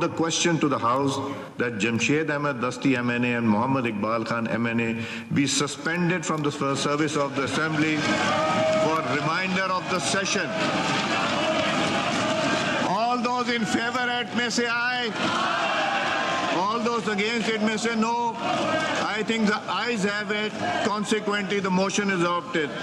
The question to the House that Jamshed Ahmed Dasti MNA and Muhammad Iqbal Khan MNA be suspended from the service of the Assembly for remainder of the session. All those in favor it may say aye. All those against it may say no. I think the ayes have it. Consequently, the motion is adopted.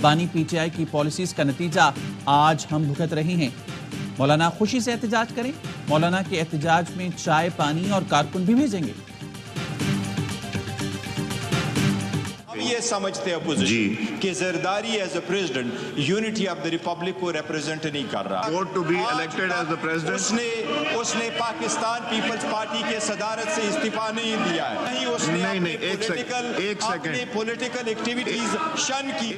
بانی پی T آئی کی policies کا نتیجہ آج ہم بھگت رہے ہیں۔ مولانا خوشی سے احتجاج کریں، مولانا کے احتجاج میں چائے پانی اور کارکن بھی بھیجیں گے۔ یہ سمجھتے اپوزیشن کہ Zardari as a president unity of the republic کو ریپریزنٹ نہیں کر رہا۔ Vote to be elected as the president. اس نے پاکستان پیپلز پارٹی کے صدارت سے استعفا نہیں دیا ہے، نہیں اس نے اپنی پولیٹیکل ایکٹیویٹیز شن کی۔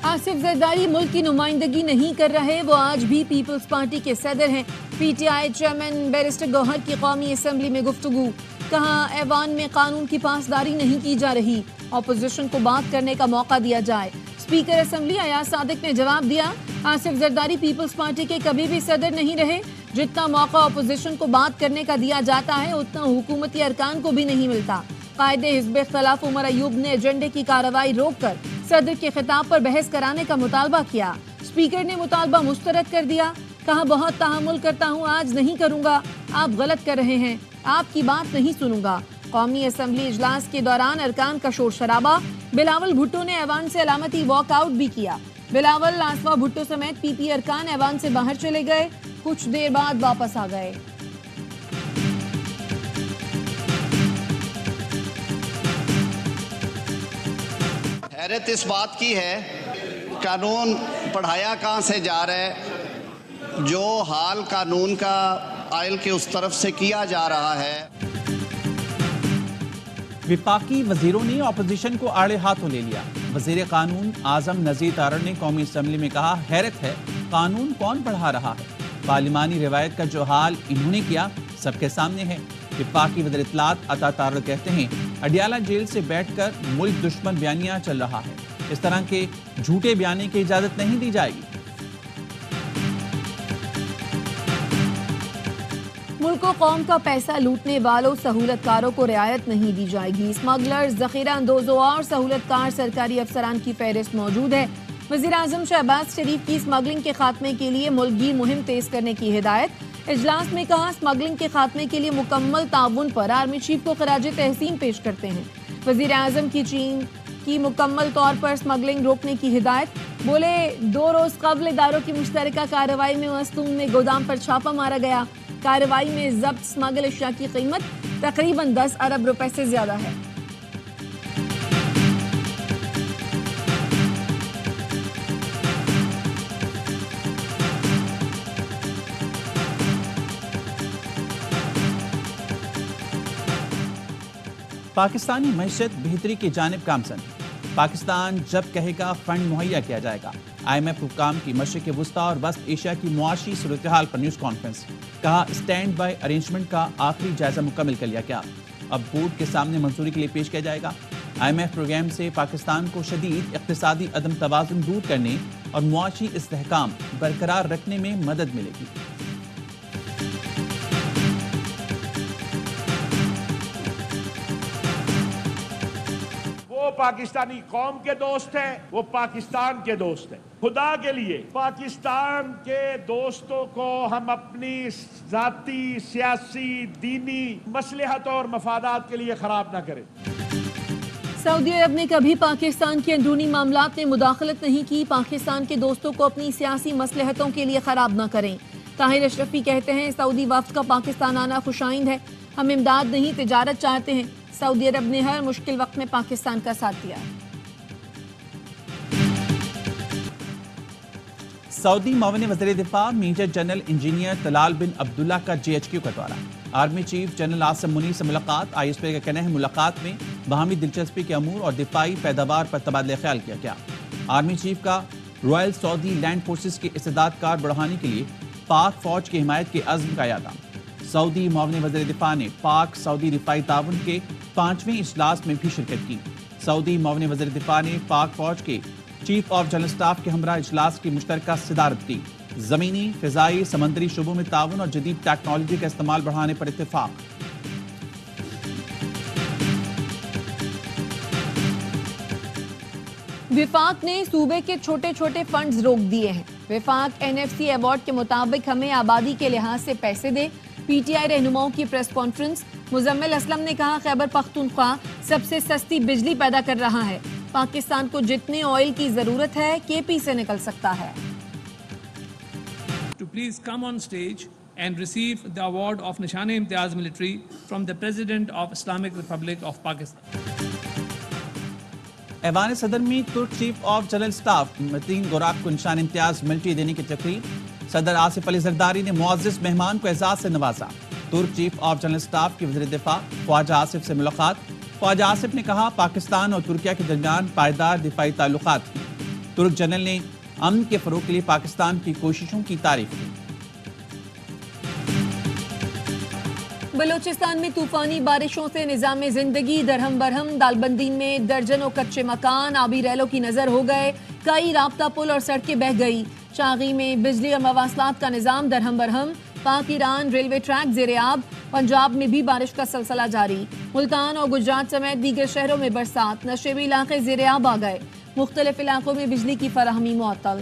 آصف زرداری ملک کی نمائندگی نہیں کر رہے، وہ آج بھی پیپلز پارٹی کے صدر ہیں۔ P T I chairman barrister Gohar کی قومی اسمبلی میں گفتگو، کہا ایوان میں قانون کی پاسداری نہیں کی جا رہی، اپوزیشن کو بات کرنے کا موقع دیا جائے۔ اسپیکر اسمبلی ایاز صادق نے جواب دیا، آصف زرداری پیپلز پارٹی کے کبھی بھی صدر نہیں رہے، جتنا موقع اپوزیشن کو بات کرنے کا دیا جاتا ہے اتنا حکومتی ارکان کو بھی نہیں ملتا۔ قائد حزب اختلاف عمر ایوب نے ایجنڈے کی کارروائی روک کر صدر کے خطاب پر بحث کرانے کا مطالبہ کیا۔ اسپیکر نے مطالبہ مسترد کر دیا، کہا بہت تحمل کرتا ہوں، آج نہیں کروں گا، آپ غلط کر رہے ہیں، آپ کی بات نہیں سنوں گا۔ قومی اسمبلی اجلاس کے دوران ارکان کا شور شرابہ، بلاول بھٹو نے ایوان سے علامتی واک آؤٹ بھی کیا۔ بلاول، آصفہ بھٹو سمیت پی پی ارکان ایوان سے باہر چلے گئے، کچھ دیر بعد واپس آ گئے۔ حیرت اس بات کی ہے قانون پڑھایا کہاں سے جا رہا ہے، جو حال قانون کا آئل کے اس طرف سے کیا جا رہا ہے۔ وفاقی وزیروں نے اپوزیشن کو آڑے ہاتھوں لے لیا۔ وزیر قانون اعظم نذیر تارڑ نے قومی اسمبلی میں کہا، حیرت ہے قانون کون پڑھا رہا ہے، پارلیمانی روایت کا جو حال انہوں نے کیا سب کے سامنے ہے۔ وفاقی وزیر اطلاعات عطا تارڑ کہتے ہیں، اڈیالہ جیل سے بیٹھ کر ملک دشمن بیانیہ چل رہا ہے، اس طرح کے جھوٹے بیانے کی اجازت نہیں دی جائے گی۔ ملک و قوم کا پیسہ لوٹنے والوں سہولت کاروں کو رعایت نہیں دی جائے گی۔ اسمگلر، ذخیرہ اندوزوں اور سہولت کار سرکاری افسران کی فہرست موجود ہے۔ وزیر اعظم شہباز شریف کی اسمگلنگ کے خاتمے کے لیے ملک گیر مہم تیز کرنے کی ہدایت۔ اجلاس میں کہا، اسمگلنگ کے خاتمے کے لیے مکمل تعاون پر آرمی چیف کو خراج تحسین پیش کرتے ہیں۔ وزیر اعظم کی چین کی مکمل طور پر اسمگلنگ روکنے کی ہدایت، بولے 2 روز قبل اداروں کی مشترکہ کارروائی میں مستونگ میں گودام پر چھاپہ مارا گیا۔ کارروائی میں ضبط اسمگل اشیاء کی قیمت تقریباً 10 ارب روپے سے زیادہ ہے۔ پاکستانی معیشت بہتری کی جانب گامزن، پاکستان جب کہے گا فنڈ مہیا کیا جائے گا۔ آئی ایم ایف حکام کی مشرق وسطیٰ اور وسط ایشیا کی معاشی صورتحال پر نیوز کانفرنس، کہا اسٹینڈ بائی ارینجمنٹ کا آخری جائزہ مکمل کر لیا گیا، اب بورڈ کے سامنے منظوری کے لیے پیش کیا جائے گا۔ آئی ایم ایف پروگرام سے پاکستان کو شدید اقتصادی عدم توازن دور کرنے اور معاشی استحکام برقرار رکھنے میں مدد ملے گی۔ وہ پاکستانی قوم کے دوست ہیں، وہ پاکستان کے دوست ہیں۔ خدا کے لیے پاکستان کے دوستوں کو ہم اپنی ذاتی، سیاسی، دینی مصلحت اور مفادات کے لیے خراب نہ کریں۔ سعودی عرب نے کبھی پاکستان کے اندرونی معاملات میں مداخلت نہیں کی، پاکستان کے دوستوں کو اپنی سیاسی مصلحتوں کے لیے خراب نہ کریں۔ طاہر اشرفی کہتے ہیں، سعودی وفد کا پاکستان آنا خوشائند ہے، ہم امداد نہیں تجارت چاہتے ہیں۔ سعودی عرب نے ہر مشکل وقت میں پاکستان کا ساتھ دیا۔ سعودی معاون وزیر دفاع میجر جنرل انجینئر طلال بن عبداللہ کا JHQ کا دورہ، army chief general Asim Munir سے ملاقات۔ ISP کا کہنا ہے ملاقات میں باہمی دلچسپی کے امور اور دفاعی پیداوار پر تبادلہ خیال کیا گیا۔ آرمی چیف کا رائل سعودی لینڈ فورسز کی استعداد کار بڑھانے کے لیے پاک فوج کی حمایت کے عزم کا اعادہ۔ سعودی معاون وزیر دفاع نے پاک سعودی دفاعی تعاون کے 5ویں اجلاس میں بھی شرکت کی۔ سعودی معاون وزیر دفاع نے پاک فوج کے چیف آف جنرل اسٹاف کے ہمراہ اجلاس کی مشترکہ صدارت کی۔ زمینی، فضائی، سمندری شعبوں میں تعاون اور جدید ٹیکنالوجی کا استعمال بڑھانے پر اتفاق۔ وفاق نے صوبے کے چھوٹے چھوٹے فنڈز روک دیے ہیں۔ وفاق NFC ایوارڈ کے مطابق ہمیں آبادی کے لحاظ سے پیسے دے۔ PTI رہنماؤں کی پریس کانفرنس، مزمل اسلم نے کہا خیبر پختونخوا سب سے سستی بجلی پیدا کر رہا ہے۔ پاکستان کو جتنے آئل کی ضرورت ہے KP سے نکل سکتا ہے. To please come on stage and receive the award of Nishan-e-Imtiyaz Military from the President of Islamic Republic of Pakistan. ایوان صدر میں ترک چیف آف جنرل اسٹاف متین گوراک کو نشان امتیاز ملٹری دینے کی تقریب. صدر آصف علی زرداری نے معزز مہمان کو اعزاز سے نوازا. ترک چیف آف جنرل اسٹاف کے وزیر دفاع خواجہ آصف سے ملاقات. خواجہ آصف نے کہا پاکستان اور ترکیہ کے درمیان پائیدار دفاعی تعلقات ہیں. ترک جنرل نے امن کے فروغ کے لیے پاکستان کی کوششوں کی تعریف کی. بلوچستان میں طوفانی بارشوں سے نظام زندگی درہم برہم. دالبندین میں درجنوں کچے مکان آبی ریلوں کی نظر ہو گئے. کئی رابطہ پل اور سڑکیں بہہ گئی. چاغی میں بجلی اور مواصلات کا نظام درہم برہم. پاک ایران ریلوے ٹریک زیر آب. پنجاب میں بھی بارش کا سلسلہ جاری. ملتان اور گجرات سمیت دیگر شہروں میں برسات. نشیبی علاقے زیر آب آ گئے. مختلف علاقوں میں بجلی کی فراہمی معطل.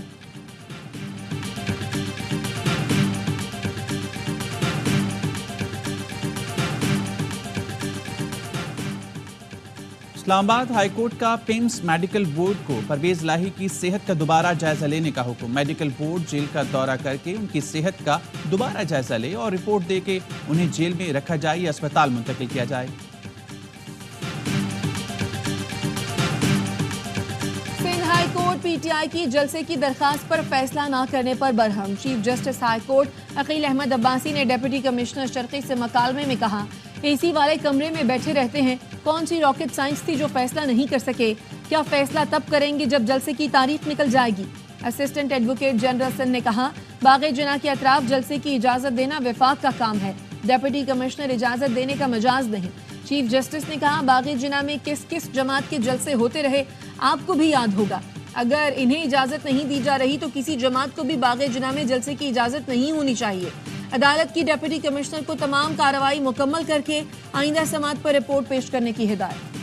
اسلام آباد ہائی کورٹ کا پیمز میڈیکل بورڈ کو پرویز الہی کی صحت کا دوبارہ جائزہ لینے کا حکم. میڈیکل بورڈ جیل کا دورہ کر کے ان کی صحت کا دوبارہ جائزہ لے اور رپورٹ دے کے انہیں جیل میں رکھا جائے یا اسپتال منتقل کیا جائے. سندھ ہائی کورٹ PTI کی جلسے کی درخواست پر فیصلہ نہ کرنے پر برہم. Chief justice high court Aqeel Ahmed Abbasi نے ڈپٹی کمشنر شرقی سے مکالمے میں کہا AC والے کمرے میں بیٹھے رہتے ہیں. کون سی راکٹ سائنس تھی جو فیصلہ نہیں کر سکے؟ کیا فیصلہ تب کریں گے جب جلسے کی تاریخ نکل جائے گی؟ اسسٹنٹ ایڈوکیٹ جنرل سندھ نے کہا باغ جناح کے اطراف جلسے کی اجازت دینا وفاق کا کام ہے. ڈپٹی کمشنر اجازت دینے کا مجاز نہیں. چیف جسٹس نے کہا باغ جناح میں کس کس جماعت کے جلسے ہوتے رہے آپ کو بھی یاد ہوگا. اگر انہیں اجازت نہیں دی جا رہی تو کسی جماعت کو بھی باغ جناح میں جلسے کی اجازت نہیں ہونی چاہیے. عدالت کی ڈپٹی کمشنر کو تمام کارروائی مکمل کر کے آئندہ سماعت پر رپورٹ پیش کرنے کی ہدایت.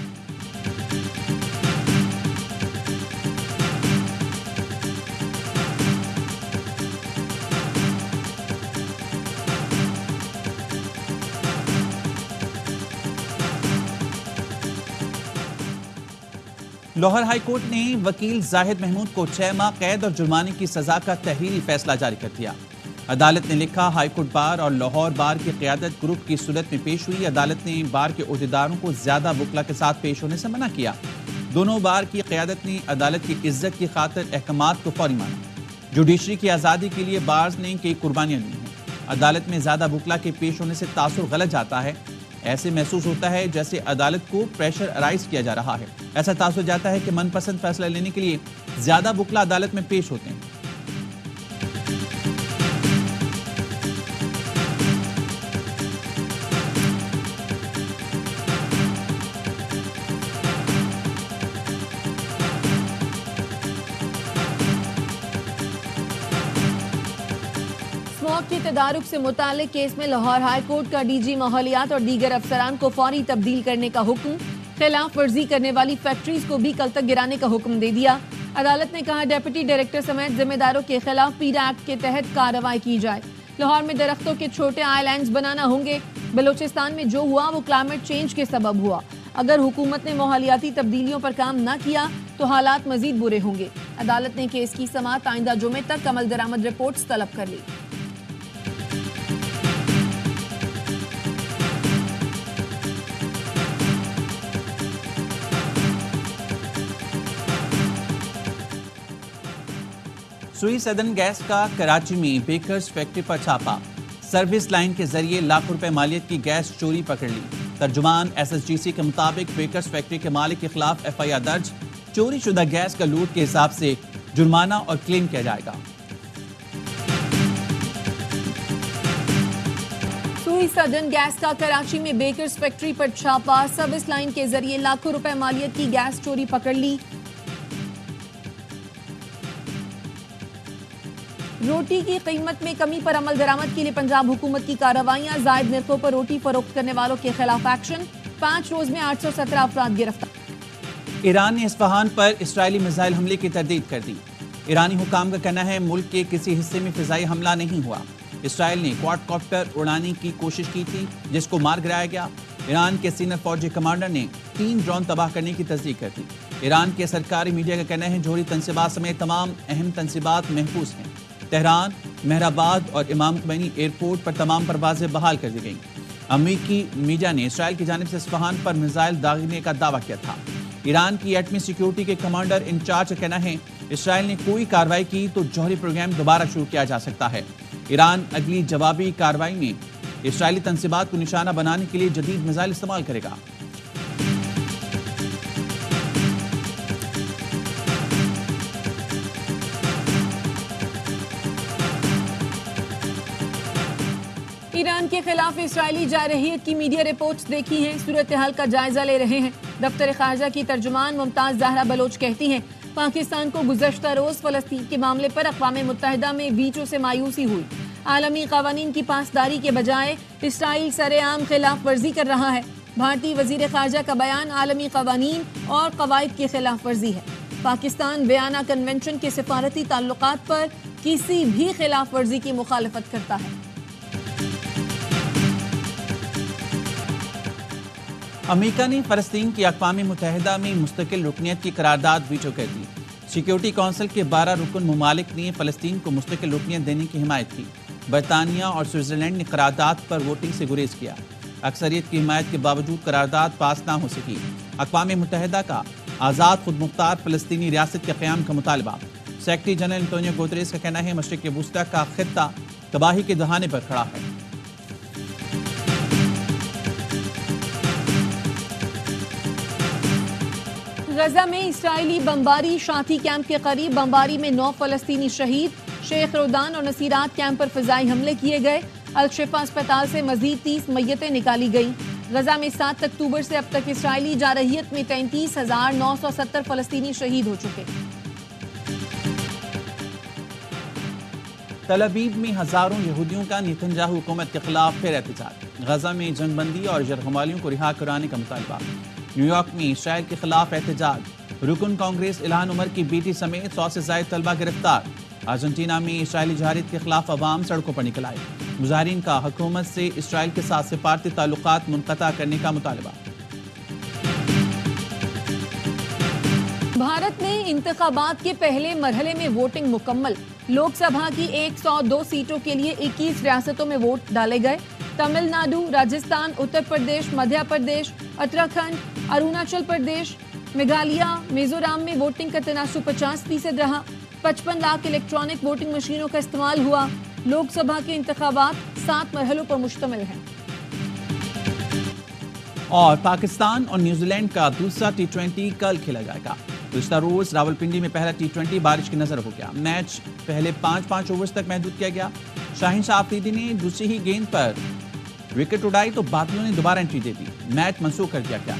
لاہور ہائی کورٹ نے وکیل زاہد محمود کو 6 ماہ قید اور جرمانے کی سزا کا تحریری فیصلہ جاری کر دیا. عدالت نے لکھا ہائی کورٹ بار اور لاہور بار کی قیادت گروپ کی صورت میں پیش ہوئی. عدالت نے بار کے عہدیداروں کو زیادہ وکلا کے ساتھ پیش ہونے سے منع کیا. دونوں بار کی قیادت نے عدالت کی عزت کی خاطر احکامات کو فوری مانا. جوڈیشری کی آزادی کے لیے بارز نے کئی قربانیاں لی ہیں. عدالت میں زیادہ وکلا کے پیش ہونے سے تاثر غلط جاتا ہے. ایسے محسوس ہوتا ہے جیسے عدالت کو پریشر ارائز کیا جا رہا ہے. ایسا تاثر جاتا ہے کہ من پسند فیصلہ لینے کے لیے زیادہ وکلا عدالت میں پیش ہوتے ہیں. اسموک کی تدارک سے متعلق کیس میں لاہور ہائی کورٹ کا DG ماحولیات اور دیگر افسران کو فوری تبدیل کرنے کا حکم. خلاف ورزی کرنے والی فیکٹریز کو بھی کل تک گرانے کا حکم دے دیا. عدالت نے کہا ڈپٹی ڈائریکٹر سمیت ذمہ داروں کے خلاف پیرا ایکٹ کے تحت کارروائی کی جائے. لاہور میں درختوں کے چھوٹے آئی لینڈز بنانا ہوں گے. بلوچستان میں جو ہوا وہ کلائمیٹ چینج کے سبب ہوا. اگر حکومت نے ماحولیاتی تبدیلیوں پر کام نہ کیا تو حالات مزید برے ہوں گے. عدالت نے کیس کی سماعت آئندہ جمعے تک عمل درآمد رپورٹس طلب کر لی. سوئی سدرن گیس کا کراچی میں بیکرز فیکٹری پر چھاپا. سروس لائن کے ذریعے لاکھوں روپے مالیت کی گیس چوری پکڑ لی. ترجمان SSGC کے مطابق بیکرز فیکٹری کے مالک کے خلاف FIR درج. چوری شدہ گیس کا لوٹ کے حساب سے جرمانہ اور کلیم کیا جائے گا. سوئی سدرن گیس کا کراچی میں بیکرز فیکٹری پر چھاپا. سروس لائن کے ذریعے لاکھوں روپے مالیت کی گیس چوری پکڑ لی. روٹی کی قیمت میں کمی پر عمل درآمد کے لیے پنجاب حکومت کی کارروائیاں. زائد نرخوں پر روٹی فروخت کرنے والوں کے خلاف ایکشن. 5 روز میں 817 افراد گرفتار. ایران نے اصفہان پر اسرائیلی میزائل حملے کی تردید کر دی. ایرانی حکام کا کہنا ہے ملک کے کسی حصے میں فضائی حملہ نہیں ہوا. اسرائیل نے کوارڈ کاپٹر اڑانے کی کوشش کی تھی جس کو مار گرایا گیا. ایران کے سینئر فوجی کمانڈر نے 3 ڈرون تباہ کرنے کی تصدیق کر دی. ایران کے سرکاری میڈیا کا کہنا ہے جوہری تنصیبات سمیت تمام اہم تنصیبات محفوظ ہیں۔ تہران، مہرآباد اور امام خمینی ایئرپورٹ پر تمام پروازیں بحال کر دی گئیں۔ امریکی میڈیا نے اسرائیل کی جانب سے اصفہان پر میزائل داغنے کا دعویٰ کیا تھا۔ ایران کی ایٹمی سیکیورٹی کے کمانڈر انچارج کا کہنا ہے اسرائیل نے کوئی کارروائی کی تو جوہری پروگرام دوبارہ شروع کیا جا سکتا ہے۔ ایران اگلی جوابی کارروائی میں اسرائیلی تنصیبات کو نشانہ بنانے کے لیے جدید میزائل استعمال کرے گا۔ ایران کے خلاف اسرائیلی جارحیت کی میڈیا رپورٹس دیکھی ہیں، صورتحال کا جائزہ لے رہے ہیں۔ دفتر خارجہ کی ترجمان ممتاز زہرا بلوچ کہتی ہیں پاکستان کو گزشتہ روز فلسطین کے معاملے پر اقوام متحدہ میں ویٹو سے مایوسی ہوئی۔ عالمی قوانین کی پاسداری کے بجائے اسرائیل سر عام خلاف ورزی کر رہا ہے۔ بھارتی وزیر خارجہ کا بیان عالمی قوانین اور قواعد کی خلاف ورزی ہے۔ پاکستان ویانا کنونشن کے سفارتی تعلقات پر کسی بھی خلاف ورزی کی مخالفت کرتا ہے۔ امریکہ نے فلسطین کی اقوام متحدہ میں مستقل رکنیت کی قرارداد ویٹو کر دی۔ سیکیورٹی کونسل کے 12 رکن ممالک نے فلسطین کو مستقل رکنیت دینے کی حمایت کی۔ برطانیہ اور سوئٹزرلینڈ نے قرارداد پر ووٹنگ سے گریز کیا۔ اکثریت کی حمایت کے باوجود قرارداد پاس نہ ہو سکی۔ اقوام متحدہ کا آزاد خود مختار فلسطینی ریاست کے قیام کا مطالبہ۔ سیکرٹری جنرل انٹونیو گوتریس کا کہنا ہے مشرق وسطی کا خطہ تباہی کے دہانے پر کھڑا ہے۔ غزہ میں اسرائیلی بمباری، شاتی کیمپ کے قریب بمباری میں 9 فلسطینی شہید۔ شیخ رودان اور نصیرات کیمپ پر فضائی حملے کیے گئے۔ الشفا اسپتال سے مزید 30 میتیں نکالی گئیں۔ غزہ میں 7 اکتوبر سے اب تک اسرائیلی جارحیت میں 33,970 فلسطینی شہید ہو چکے۔ تل ابیب میں ہزاروں یہودیوں کا نیتنیاہو حکومت کے خلاف پھر احتجاج۔ غزہ میں جنگ بندی اور یرغمالیوں کو رہا کرانے کا مطالبہ۔ نیو یارک میں اسرائیل کے خلاف احتجاج۔ رکن کانگریس الہان عمر کی بیٹی سمیت 100 سے زائد طلبہ گرفتار۔ ارجنٹینا میں اسرائیلی جارحیت کے خلاف عوام سڑکوں پر نکل آئے۔ مظاہرین کا حکومت سے اسرائیل کے ساتھ سفارتی تعلقات منقطع کرنے کا مطالبہ۔ بھارت میں انتخابات کے پہلے مرحلے میں ووٹنگ مکمل۔ لوک سبھا کی 102 سیٹوں کے لیے 21 ریاستوں میں ووٹ ڈالے گئے۔ تمل ناڈو، راجستھان، اتر پردیش، مدھیہ پردیش، اتراکھنڈ، اروناچل پردیش، میگھالیہ، میزورام میں ووٹنگ کا تناسب 50% رہا۔ 55 لاکھ الیکٹرانک ووٹنگ مشینوں کا استعمال ہوا۔ لوک سبھا کے انتخابات 7 مرحلوں پر مشتمل ہیں۔ اور پاکستان اور نیوزی لینڈ کا دوسرا T20 کل کھیلا جائے گا۔ گزشتہ روز راولپنڈی میں پہلا T20 بارش کی نظر ہو گیا۔ میچ پہلے 5 اوورز تک محدود کیا گیا۔ شاہین شاہ آفریدی نے دوسری ہی گیند پر وکٹ اڑائی تو باغیوں نے دوبارہ انٹری دے دی۔ میچ منسوخ کر دیا گیا۔